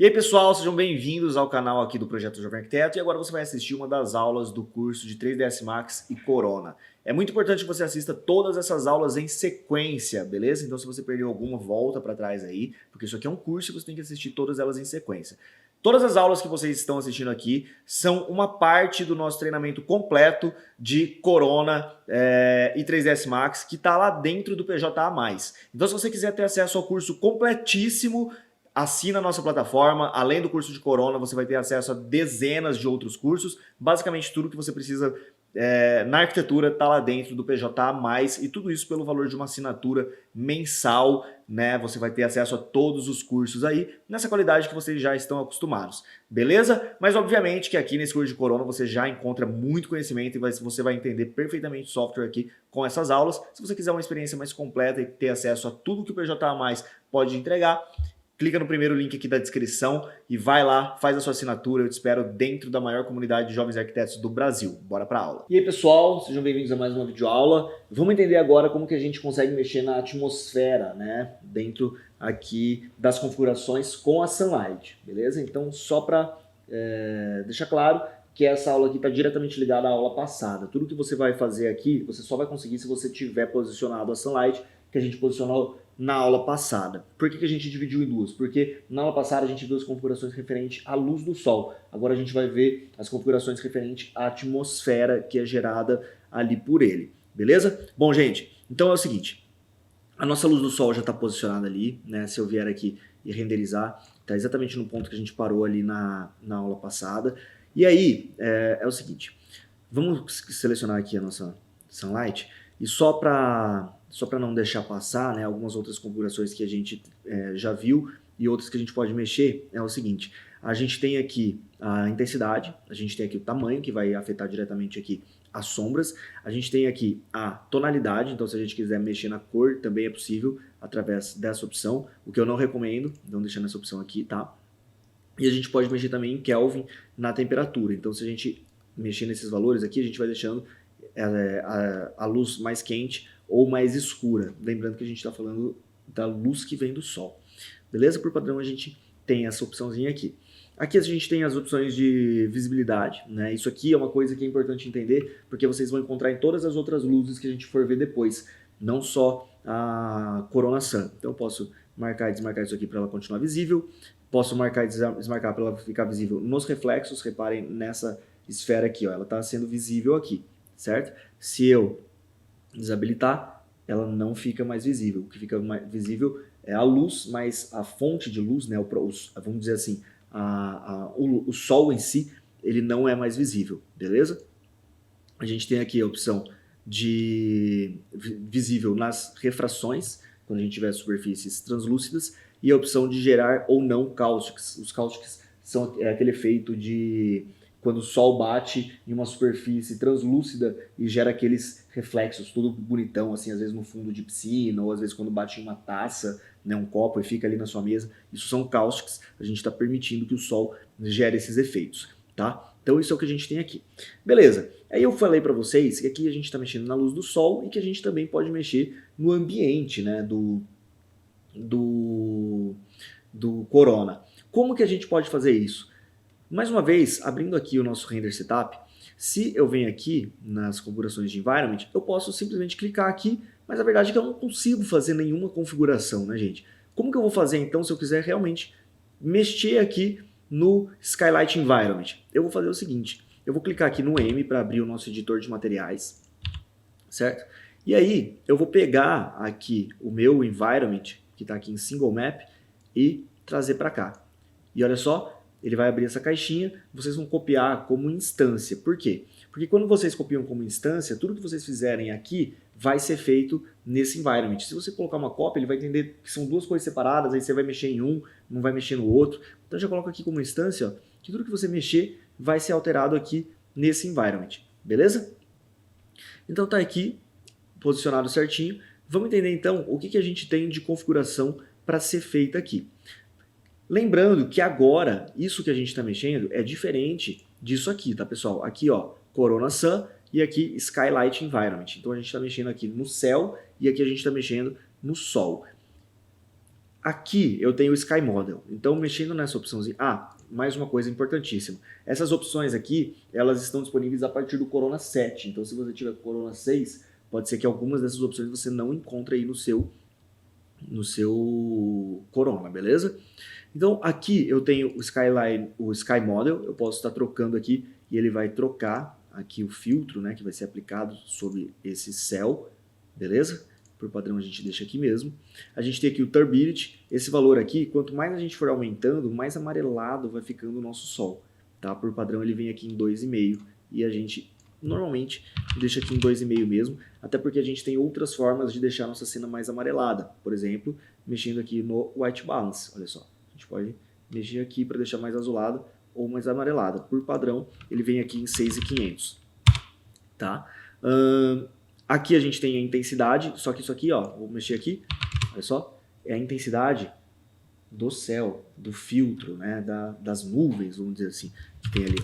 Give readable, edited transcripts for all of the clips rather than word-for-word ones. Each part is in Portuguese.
E aí pessoal, sejam bem-vindos ao canal aqui do Projeto Jovem Arquiteto e agora você vai assistir uma das aulas do curso de 3ds Max e Corona. É muito importante que você assista todas essas aulas em sequência, beleza? Então se você perdeu alguma, volta para trás aí, porque isso aqui é um curso e você tem que assistir todas elas em sequência. Todas as aulas que vocês estão assistindo aqui são uma parte do nosso treinamento completo de Corona e 3ds Max que está lá dentro do PJA+. Então se você quiser ter acesso ao curso completíssimo, assina a nossa plataforma. Além do curso de Corona, você vai ter acesso a dezenas de outros cursos. Basicamente tudo que você precisa na arquitetura está lá dentro do PJA+, e tudo isso pelo valor de uma assinatura mensal, né? Você vai ter acesso a todos os cursos aí, nessa qualidade que vocês já estão acostumados, beleza? Mas obviamente que aqui nesse curso de Corona você já encontra muito conhecimento e você vai entender perfeitamente o software aqui com essas aulas. Se você quiser uma experiência mais completa e ter acesso a tudo que o PJA+ pode entregar, clica no primeiro link aqui da descrição e vai lá, faz a sua assinatura. Eu te espero dentro da maior comunidade de jovens arquitetos do Brasil. Bora para a aula. E aí pessoal, sejam bem-vindos a mais uma videoaula. Vamos entender agora como que a gente consegue mexer na atmosfera, né? Dentro aqui das configurações com a Sunlight, beleza? Então só para deixar claro que essa aula aqui está diretamente ligada à aula passada. Tudo que você vai fazer aqui, você só vai conseguir se você tiver posicionado a Sunlight, que a gente posicionou na aula passada. Por que a gente dividiu em duas? Porque na aula passada a gente viu as configurações referentes à luz do sol. Agora a gente vai ver as configurações referentes à atmosfera que é gerada ali por ele. Beleza? Bom, gente, então é o seguinte. A nossa luz do sol já está posicionada ali, né? Se eu vier aqui e renderizar, está exatamente no ponto que a gente parou ali na aula passada. E aí, é o seguinte. Vamos selecionar aqui a nossa Sunlight e só para não deixar passar, né, algumas outras configurações que a gente já viu e outras que a gente pode mexer, é o seguinte. A gente tem aqui a intensidade, a gente tem aqui o tamanho, que vai afetar diretamente aqui as sombras. A gente tem aqui a tonalidade, então se a gente quiser mexer na cor, também é possível através dessa opção, o que eu não recomendo, então deixando essa opção aqui, tá? E a gente pode mexer também em Kelvin na temperatura, então se a gente mexer nesses valores aqui, a gente vai deixando a luz mais quente ou mais escura. Lembrando que a gente está falando da luz que vem do sol. Beleza? Por padrão a gente tem essa opçãozinha aqui. Aqui a gente tem as opções de visibilidade, né? Isso aqui é uma coisa que é importante entender, porque vocês vão encontrar em todas as outras luzes que a gente for ver depois, não só a Corona Sun. Então eu posso marcar e desmarcar isso aqui para ela continuar visível, posso marcar e desmarcar para ela ficar visível nos reflexos. Reparem nessa esfera aqui, ó, ela está sendo visível aqui, certo? Se eu desabilitar, ela não fica mais visível. O que fica mais visível é a luz, mas a fonte de luz, né, vamos dizer assim, o sol em si, ele não é mais visível, beleza? A gente tem aqui a opção de visível nas refrações, quando a gente tiver superfícies translúcidas, e a opção de gerar ou não cáusticos. Os cáusticos são aquele efeito de quando o sol bate em uma superfície translúcida e gera aqueles reflexos, tudo bonitão, assim, às vezes no fundo de piscina, ou às vezes quando bate em uma taça, né, um copo e fica ali na sua mesa. Isso são cáusticos, a gente está permitindo que o sol gere esses efeitos, tá? Então isso é o que a gente tem aqui. Beleza, aí eu falei para vocês que aqui a gente está mexendo na luz do sol e que a gente também pode mexer no ambiente, né, do Corona. Como que a gente pode fazer isso? Mais uma vez, abrindo aqui o nosso render setup, se eu venho aqui nas configurações de environment, eu posso simplesmente clicar aqui, mas a verdade é que eu não consigo fazer nenhuma configuração, né, gente? Como que eu vou fazer então se eu quiser realmente mexer aqui no Skylight Environment? Eu vou fazer o seguinte, eu vou clicar aqui no M para abrir o nosso editor de materiais, certo? E aí eu vou pegar aqui o meu environment, que está aqui em Single Map, e trazer para cá. E olha só, ele vai abrir essa caixinha, vocês vão copiar como instância. Por quê? Porque quando vocês copiam como instância, tudo que vocês fizerem aqui vai ser feito nesse environment. Se você colocar uma cópia, ele vai entender que são duas coisas separadas, aí você vai mexer em um, não vai mexer no outro. Então já coloca aqui como instância, ó, que tudo que você mexer vai ser alterado aqui nesse environment. Beleza? Então tá aqui, posicionado certinho. Vamos entender então o que a gente tem de configuração para ser feita aqui. Lembrando que agora, isso que a gente está mexendo é diferente disso aqui, tá pessoal? Aqui ó, Corona Sun e aqui Skylight Environment. Então a gente está mexendo aqui no céu e aqui a gente está mexendo no sol. Aqui eu tenho o Sky Model, então mexendo nessa opçãozinha, mais uma coisa importantíssima, essas opções aqui, elas estão disponíveis a partir do Corona 7, então se você tiver Corona 6, pode ser que algumas dessas opções você não encontre aí no seu Corona, beleza? Então aqui eu tenho o Skyline, o Sky Model, eu posso estar trocando aqui e ele vai trocar aqui o filtro, né, que vai ser aplicado sobre esse céu, beleza? Por padrão a gente deixa aqui mesmo. A gente tem aqui o Turbidity, esse valor aqui, quanto mais a gente for aumentando, mais amarelado vai ficando o nosso Sol, tá? Por padrão ele vem aqui em 2,5 e a gente normalmente deixa aqui em 2,5 mesmo, até porque a gente tem outras formas de deixar a nossa cena mais amarelada, por exemplo, mexendo aqui no White Balance, olha só, a gente pode mexer aqui para deixar mais azulado ou mais amarelada. Por padrão ele vem aqui em 6,500, tá? Aqui a gente tem a intensidade, só que isso aqui, ó, vou mexer aqui, olha só, é a intensidade do céu, do filtro, né, das nuvens, vamos dizer assim, que tem ali,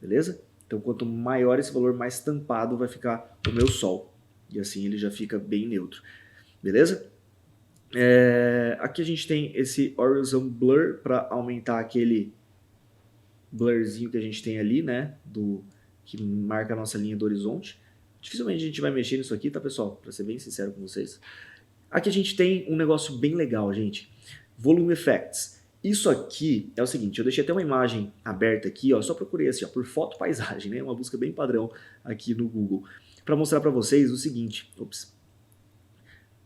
beleza? Então quanto maior esse valor, mais tampado vai ficar o meu Sol, e assim ele já fica bem neutro, beleza? Aqui a gente tem esse Horizon Blur para aumentar aquele blurzinho que a gente tem ali, né, que marca a nossa linha do horizonte. Dificilmente a gente vai mexer nisso aqui, tá, pessoal? Pra ser bem sincero com vocês. Aqui a gente tem um negócio bem legal, gente. Volume Effects. Isso aqui é o seguinte, eu deixei até uma imagem aberta aqui, ó, só procurei assim, ó, por foto paisagem, né? Uma busca bem padrão aqui no Google, para mostrar para vocês o seguinte.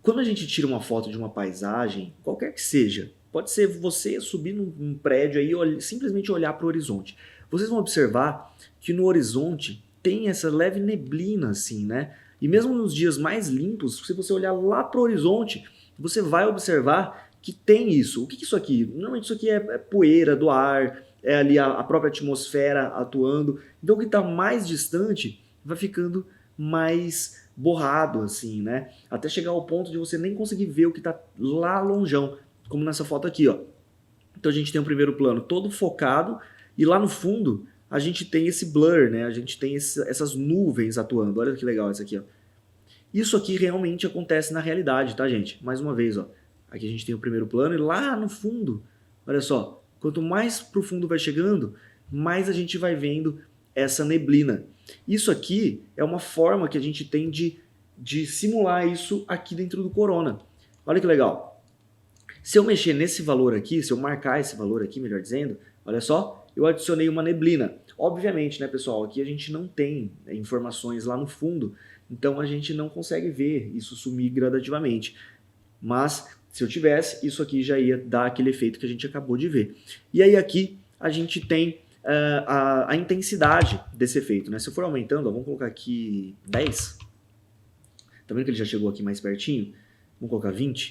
Quando a gente tira uma foto de uma paisagem, qualquer que seja, pode ser você subir num prédio aí e simplesmente olhar para o horizonte. Vocês vão observar que no horizonte tem essa leve neblina assim, né? E mesmo nos dias mais limpos, se você olhar lá para o horizonte, você vai observar que tem isso. O que é isso aqui? Normalmente isso aqui é poeira do ar, é ali a própria atmosfera atuando. Então o que está mais distante vai ficando mais borrado assim, né? Até chegar ao ponto de você nem conseguir ver o que está lá longeão, como nessa foto aqui, ó. Então a gente tem o primeiro plano todo focado e lá no fundo a gente tem esse blur, né? A gente tem essas nuvens atuando. Olha que legal isso aqui, ó. Isso aqui realmente acontece na realidade, tá, gente? Mais uma vez, ó. Aqui a gente tem o primeiro plano e lá no fundo, olha só, quanto mais pro fundo vai chegando, mais a gente vai vendo essa neblina. Isso aqui é uma forma que a gente tem de simular isso aqui dentro do Corona. Olha que legal. Se eu mexer nesse valor aqui, se eu marcar esse valor aqui, melhor dizendo, olha só, eu adicionei uma neblina. Obviamente, né, pessoal, aqui a gente não tem informações lá no fundo, então a gente não consegue ver isso sumir gradativamente. Mas, se eu tivesse, isso aqui já ia dar aquele efeito que a gente acabou de ver. E aí aqui a gente tem a intensidade desse efeito, né? Se eu for aumentando, ó, vamos colocar aqui 10. Tá vendo que ele já chegou aqui mais pertinho? Vamos colocar 20.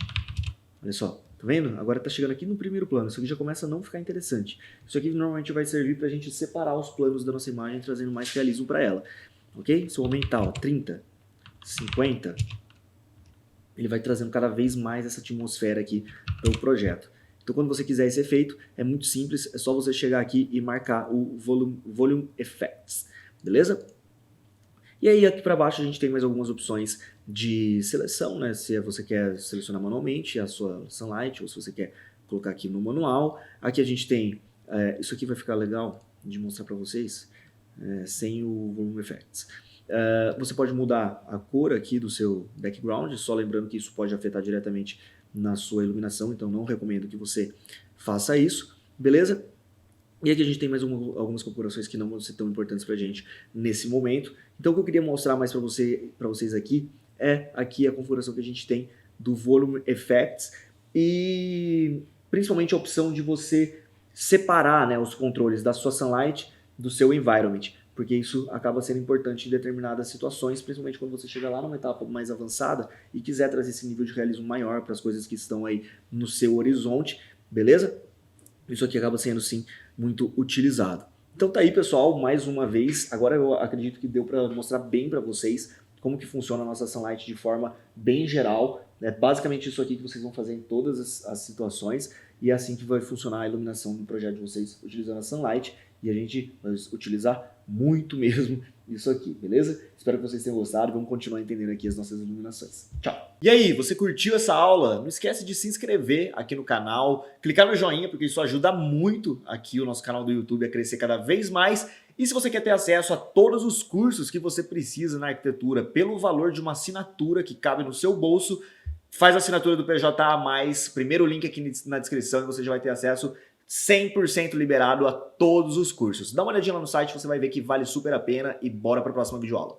Olha só. Tá vendo? Agora tá chegando aqui no primeiro plano. Isso aqui já começa a não ficar interessante. Isso aqui normalmente vai servir pra gente separar os planos da nossa imagem, trazendo mais realismo para ela. Ok? Se eu aumentar, ó, 30, 50, ele vai trazendo cada vez mais essa atmosfera aqui para o projeto. Então quando você quiser esse efeito, é muito simples. É só você chegar aqui e marcar o Volume Effects. Beleza? E aí aqui para baixo a gente tem mais algumas opções de seleção, né? Se você quer selecionar manualmente a sua Sunlight ou se você quer colocar aqui no manual. Aqui a gente tem, isso aqui vai ficar legal de mostrar para vocês, sem o Volume Effects. Você pode mudar a cor aqui do seu background, só lembrando que isso pode afetar diretamente na sua iluminação, então não recomendo que você faça isso, beleza? E aqui a gente tem mais algumas configurações que não vão ser tão importantes pra gente nesse momento. Então o que eu queria mostrar mais para vocês aqui é aqui a configuração que a gente tem do Volume Effects e principalmente a opção de você separar, né, os controles da sua Sunlight do seu Environment, porque isso acaba sendo importante em determinadas situações, principalmente quando você chega lá numa etapa mais avançada e quiser trazer esse nível de realismo maior para as coisas que estão aí no seu horizonte, beleza? Isso aqui acaba sendo, sim, muito utilizado. Então tá aí, pessoal, mais uma vez. Agora eu acredito que deu para mostrar bem para vocês como que funciona a nossa Sunlight de forma bem geral. É basicamente isso aqui que vocês vão fazer em todas as situações e é assim que vai funcionar a iluminação do projeto de vocês utilizando a Sunlight. e a gente vai utilizar muito mesmo isso aqui, beleza? Espero que vocês tenham gostado, vamos continuar entendendo aqui as nossas iluminações. Tchau! E aí, você curtiu essa aula? Não esquece de se inscrever aqui no canal, clicar no joinha, porque isso ajuda muito aqui o nosso canal do YouTube a crescer cada vez mais. E se você quer ter acesso a todos os cursos que você precisa na arquitetura pelo valor de uma assinatura que cabe no seu bolso, faz a assinatura do PJA+, primeiro link aqui na descrição e você já vai ter acesso 100% liberado a todos os cursos. Dá uma olhadinha lá no site, você vai ver que vale super a pena e bora para a próxima videoaula.